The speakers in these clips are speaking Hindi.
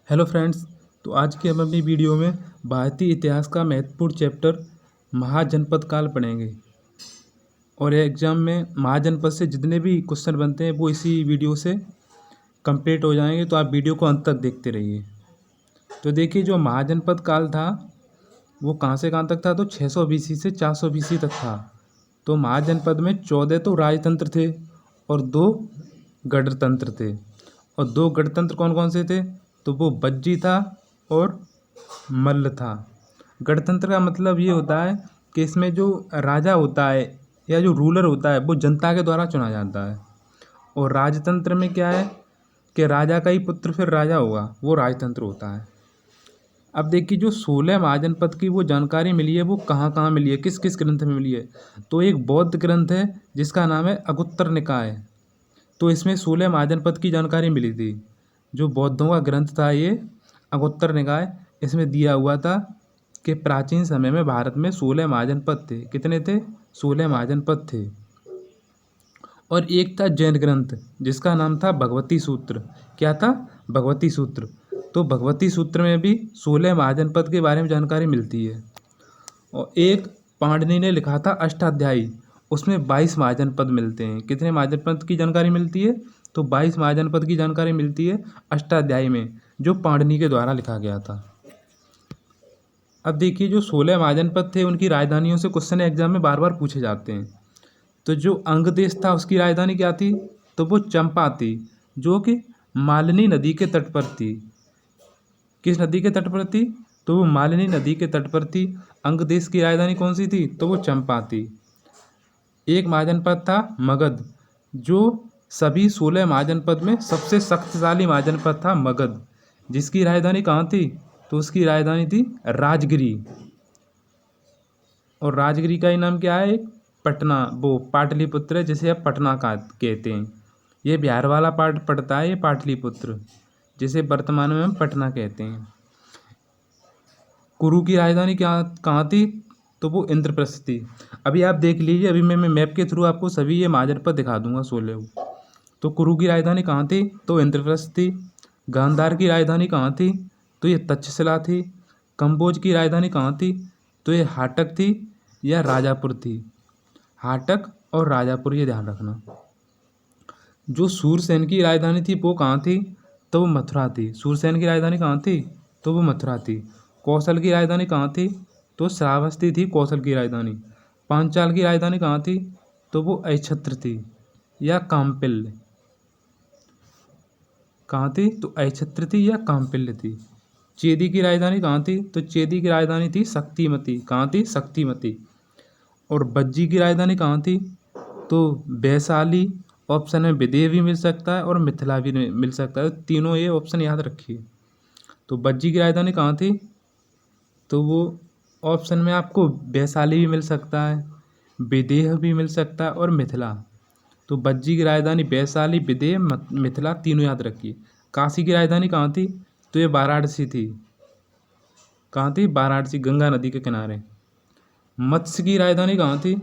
Hello friends. तो आज की हम अपनी वीडियो में भारतीय इतिहास का महत्वपूर्ण चैप्टर महाजनपद काल पढ़ेंगे। और ये एग्ज़ाम में महाजनपद से जितने भी क्वेश्चन बनते हैं वो इसी वीडियो से कंप्लीट हो जाएंगे, तो आप वीडियो को अंत तक देखते रहिए। तो देखिए, जो महाजनपद काल था वो कहाँ से कहाँ तक था, तो 600 BC से 400 BC तक था। तो महाजनपद में 14 तो राजतंत्र थे और 2 गणतंत्र थे। और 2 गणतंत्र कौन कौन से थे, तो वो बज्जी था और मल्ल था। गणतंत्र का मतलब ये होता है कि इसमें जो राजा होता है या जो रूलर होता है वो जनता के द्वारा चुना जाता है। और राजतंत्र में क्या है कि राजा का ही पुत्र फिर राजा होगा, वो राजतंत्र होता है। अब देखिए, जो 16 महाजनपद की वो जानकारी मिली है वो कहाँ कहाँ मिली है, किस किस ग्रंथ में मिली है। तो एक बौद्ध ग्रंथ है जिसका नाम है अगुत्तर निकाय। तो इसमें 16 महाजनपद की जानकारी मिली थी। जो बौद्धों का ग्रंथ था ये अगुत्तर निकाय, इसमें दिया हुआ था कि प्राचीन समय में भारत में 16 महाजनपद थे। कितने थे? 16 महाजनपद थे। और एक था जैन ग्रंथ जिसका नाम था भगवती सूत्र। क्या था? भगवती सूत्र। तो भगवती सूत्र में भी 16 महाजनपद के बारे में जानकारी मिलती है। और एक पाणिनि ने लिखा था अष्टाध्यायी, उसमें 22 महाजनपद मिलते हैं। कितने महाजनपद की जानकारी मिलती है? तो 22 महाजनपद की जानकारी मिलती है अष्टाध्यायी में, जो पाणिनि के द्वारा लिखा गया था। अब देखिए, जो 16 महाजनपद थे उनकी राजधानियों से क्वेश्चन एग्जाम में बार बार पूछे जाते हैं। तो जो अंग देश था उसकी राजधानी क्या थी, तो वो चंपा थी, जो कि मालिनी नदी के तट पर थी। किस नदी के तट पर थी? तो वो मालिनी नदी के तट पर थी। अंग देश की राजधानी कौन सी थी? तो वो चंपा थी। एक महाजनपद था मगध, जो सभी 16 महाजनपद में सबसे शक्तिशाली महाजनपद था मगध, जिसकी राजधानी कहाँ थी? तो उसकी राजधानी थी राजगिरी। और राजगिरी का ही नाम क्या है? एक पटना, वो पाटलिपुत्र है, जिसे अब पटना का कहते हैं। ये बिहार वाला पार्ट पड़ता है, ये पाटलिपुत्र, जिसे वर्तमान में हम पटना कहते हैं। कुरु की राजधानी क्या कहाँ थी? तो वो इंद्रप्रस्थ थी। अभी आप देख लीजिए, अभी मैं मैप के थ्रू आपको सभी ये महाजनपद दिखा दूंगा 16। तो कुरु की राजधानी कहाँ थी? तो इंद्रप्रस्थ थी। गांधार की राजधानी कहाँ थी? तो ये तक्षशिला थी। कंबोज की राजधानी कहाँ थी? तो ये हाटक थी या राजापुर थी। हाटक और राजापुर, ये ध्यान रखना। जो सूरसेन की राजधानी थी वो कहाँ थी? तो वो मथुरा थी। सूरसेन की राजधानी कहाँ थी? तो वो मथुरा थी। कौशल की राजधानी कहाँ थी? तो श्रावस्ती थी कौशल की राजधानी। पांचाल की राजधानी कहाँ थी? तो वो अक्षत्र थी या काम्पिल्य। कहाँ थी? तो अक्षत्र थी या काम्पिल्य थी। चेदी की राजधानी कहाँ थी? तो चेदी की राजधानी थी शक्तिमती। कहाँ थी? शक्तिमती। और बज्जी की राजधानी कहाँ थी? तो वैशाली। ऑप्शन में विदेह भी मिल सकता है और मिथिला भी मिल सकता है, तीनों ये ऑप्शन याद रखिए। तो बज्जी की राजधानी कहाँ थी? तो वो ऑप्शन में आपको वैशाली भी मिल सकता है, विदेह भी मिल सकता है और मिथिला। तो बज्जी की राजधानी वैशाली, विदेह, मिथिला, तीनों याद रखिए। काशी की राजधानी कहाँ थी? तो ये वाराणसी थी। कहाँ थी? वाराणसी, गंगा नदी के किनारे। मत्स्य की राजधानी कहाँ थी?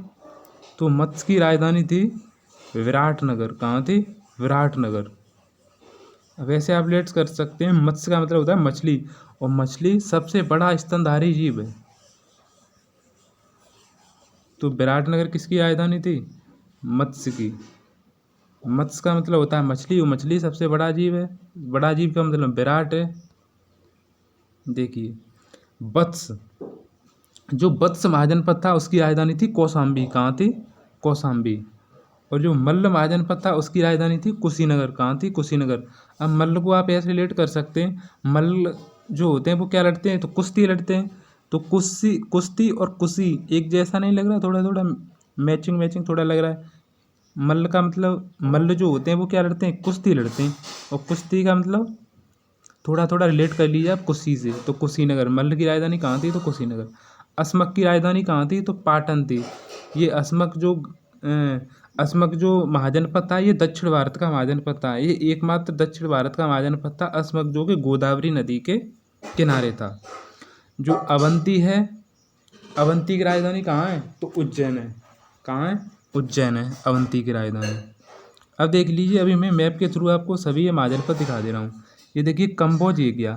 तो मत्स्य की राजधानी थी विराटनगर। कहाँ थी? विराटनगर। अब ऐसे आप लेट्स कर सकते हैं, मत्स्य का मतलब होता है मछली, और मछली सबसे बड़ा स्तनधारी जीव है। तो विराटनगर किसकी राजधानी थी? मत्स्य की। मत्स्य का मतलब होता है मछली, और मछली सबसे बड़ा जीव है। बड़ा जीव का मतलब विराट है। देखिए, वत्स, जो वत्स महाजनपद था उसकी राजधानी थी कौशाम्बी। कहाँ थी? कौशाम्बी। और जो मल्ल महाजनपद था उसकी राजधानी थी कुशीनगर। कहाँ थी? कुशीनगर। अब मल्ल को आप ऐसे रिलेट कर सकते हैं, मल्ल जो होते हैं वो क्या लड़ते हैं? तो कुश्ती लड़ते हैं। तो कुश्ती और कुशी एक जैसा नहीं लग रहा? थोड़ा थोड़ा मैचिंग मैचिंग थोड़ा लग रहा है। मल्ल का मतलब, मल्ल जो होते हैं वो क्या लड़ते हैं? कुश्ती लड़ते हैं। और कुश्ती का मतलब थोड़ा थोड़ा रिलेट कर लीजिए आप कुशी से। तो कुशीनगर। मल्ल की राजधानी कहाँ थी? तो कुशीनगर। अस्मक की राजधानी कहाँ थी? तो पाटन थी। ये अस्मक जो महाजनपद था ये दक्षिण भारत का महाजनपद था। ये एकमात्र दक्षिण भारत का महाजनपद था अस्मक, जो कि गोदावरी नदी के किनारे था। जो अवंती है, अवंती की राजधानी कहाँ है? तो उज्जैन है। कहाँ है? उज्जैन है अवंती की राजधानी। अब देख लीजिए, अभी मैं मैप के थ्रू आपको सभी ये महाजनपद दिखा दे रहा हूँ। ये देखिए, कंबोज ये गया,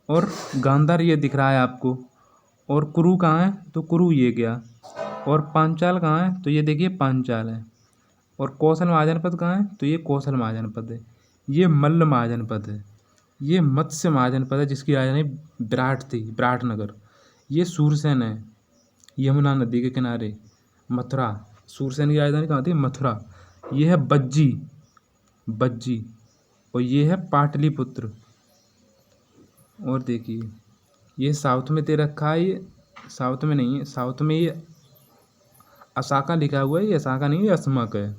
और गांधार ये दिख रहा है आपको। और कुरु कहाँ है, तो कुरु ये गया। और पांचाल कहाँ है, तो ये देखिए पांचाल है। और कौशल महाजनपद कहाँ है, तो ये कौशल महाजनपद है। ये मल्ल महाजनपद है। ये मत्स्य महाजनपद है जिसकी राजधानी विराट थी, विराटनगर। ये सूरसेन है, यमुना नदी के किनारे, मथुरा। सूरसेन की राजधानी कहाँ थी, मथुरा। ये है बज्जी, बज्जी। और ये है पाटलिपुत्र। और देखिए ये साउथ में दे रखा है, ये साउथ में नहीं है, साउथ में ये असाका लिखा हुआ है, ये असाका नहीं है, ये अस्मक है।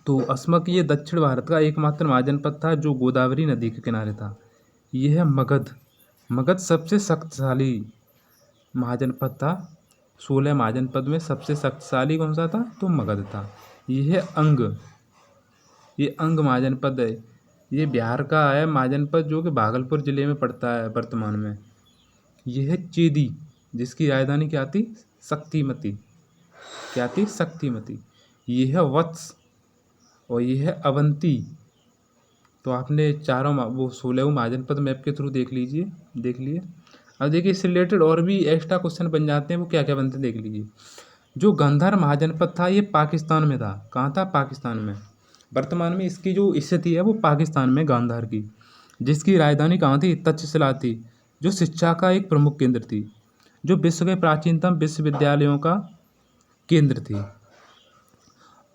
तो अस्मक ये दक्षिण भारत का एकमात्र महाजनपद था जो गोदावरी नदी के किनारे था। यह है मगध। मगध सबसे शक्तिशाली महाजनपद था। 16 महाजनपद में सबसे शक्तिशाली कौन सा था, तो मगध था। यह है अंग, ये अंग महाजनपद है। ये बिहार का है महाजनपद जो कि भागलपुर जिले में पड़ता है वर्तमान में। यह है चेदी जिसकी राजधानी क्या थी, शक्तिमती। क्या थी, शक्तिमती। ये है वत्स और ये है अवंती। तो आपने चारों वो 16 महाजनपद मैप के थ्रू देख लीजिए, देख लिए। अब देखिए इससे रिलेटेड और भी एक्स्ट्रा क्वेश्चन बन जाते हैं, वो क्या क्या बनते हैं देख लीजिए। जो गांधार महाजनपद था ये पाकिस्तान में था। कहाँ था, पाकिस्तान में। वर्तमान में इसकी जो स्थिति है वो पाकिस्तान में गांधार की, जिसकी राजधानी कहाँ थी, तक्षशिला थी, जो शिक्षा का एक प्रमुख केंद्र थी, जो विश्व के प्राचीनतम विश्वविद्यालयों का केंद्र थी।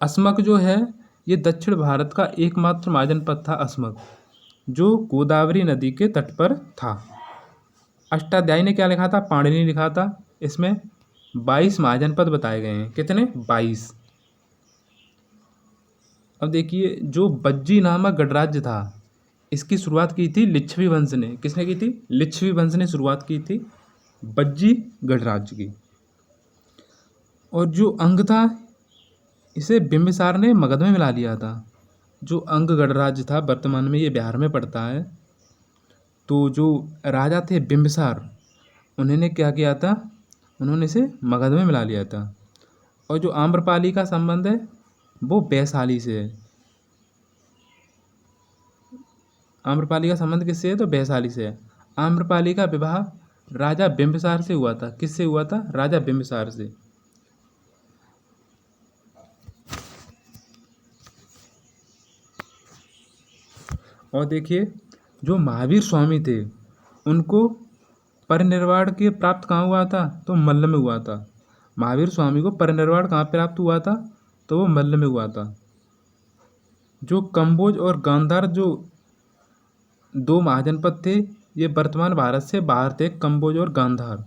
अस्मक जो है ये दक्षिण भारत का एकमात्र महाजनपद था अस्मक, जो गोदावरी नदी के तट पर था। अष्टाध्यायी ने क्या लिखा था, पाणिनि ने लिखा था। इसमें 22 महाजनपद बताए गए हैं। कितने, 22। अब देखिए जो बज्जी नामक गणराज्य था इसकी शुरुआत की थी लिच्छवी वंश ने। किसने की थी, लिच्छवी वंश ने शुरुआत की थी बज्जी गणराज्य की। और जो अंग था इसे बिंबिसार ने मगध में मिला लिया था। जो अंग गणराज्य था वर्तमान में ये बिहार में पड़ता है। तो जो राजा थे बिंबिसार, उन्होंने क्या किया था, उन्होंने इसे मगध में मिला लिया था। और जो आम्रपाली का संबंध है वो वैशाली से है। आम्रपाली का संबंध किससे है, तो वैशाली से है। आम्रपाली का विवाह राजा बिंबिसार से हुआ था। किससे हुआ था, राजा बिंबिसार से। और देखिए जो महावीर स्वामी थे उनको परिनिर्वाण के प्राप्त कहाँ हुआ था, तो मल्ल में हुआ था। महावीर स्वामी को परिनिर्वाण कहाँ प्राप्त हुआ था, तो वो मल्ल में हुआ था। जो कंबोज और गांधार जो 2 महाजनपद थे ये वर्तमान भारत से बाहर थे, कंबोज और गांधार।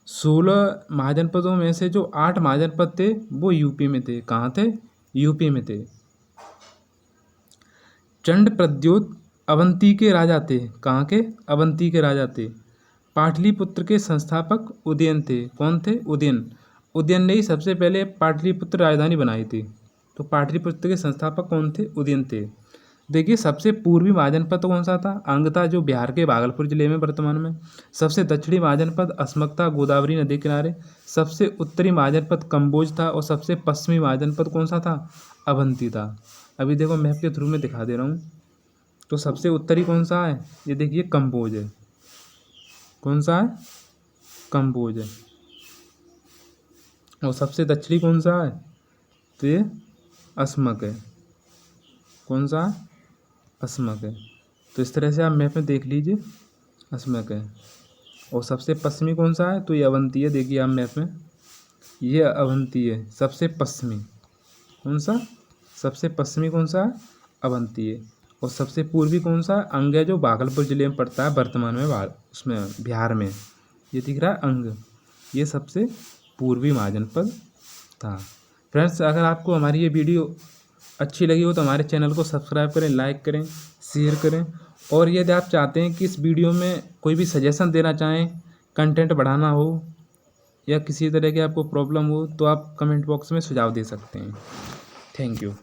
16 महाजनपदों में से जो 8 महाजनपद थे वो यूपी में थे। कहाँ थे, यूपी में थे। चंड प्रद्योत अवंती के राजा थे। कहाँ के, अवंती के राजा थे। पाटलिपुत्र के संस्थापक उदयन थे। कौन थे, उदयन। उदयन ने ही सबसे पहले पाटलिपुत्र राजधानी बनाई थी। तो पाटलिपुत्र के संस्थापक कौन थे, उदयन थे। देखिए सबसे पूर्वी महाजनपद कौन सा था, अंग था, जो बिहार के भागलपुर जिले में वर्तमान में। सबसे दक्षिणी महाजनपद अस्मक था, गोदावरी नदी किनारे। सबसे उत्तरी महाजनपद कंबोज था। और सबसे पश्चिमी महाजनपद कौन सा था, अवंती था। अभी देखो मैप के थ्रू में दिखा दे रहा हूँ। तो सबसे उत्तरी कौन सा है, ये देखिए कंबोज है। कौन सा है, कंबोज है। और सबसे दक्षिणी कौन सा है, तो ये अस्मक है। कौन सा है, अस्मक है। तो इस तरह से आप मैप में देख लीजिए, अस्मक है। और सबसे पश्चिमी कौन सा है, तो ये अवंती है। देखिए आप मैप में, ये अवंती है सबसे पश्चिमी। कौन सा, सबसे पश्चिमी कौन सा है, अवंती है। और सबसे पूर्वी कौन सा, अंग है, जो भागलपुर जिले में पड़ता है वर्तमान में, उसमें बिहार में। ये दिख रहा है अंग, ये सबसे पूर्वी महाजनपद था। फ्रेंड्स अगर आपको हमारी ये वीडियो अच्छी लगी हो तो हमारे चैनल को सब्सक्राइब करें, लाइक करें, शेयर करें। और यदि आप चाहते हैं कि इस वीडियो में कोई भी सजेशन देना चाहें, कंटेंट बढ़ाना हो या किसी तरह की आपको प्रॉब्लम हो, तो आप कमेंट बॉक्स में सुझाव दे सकते हैं। Thank you.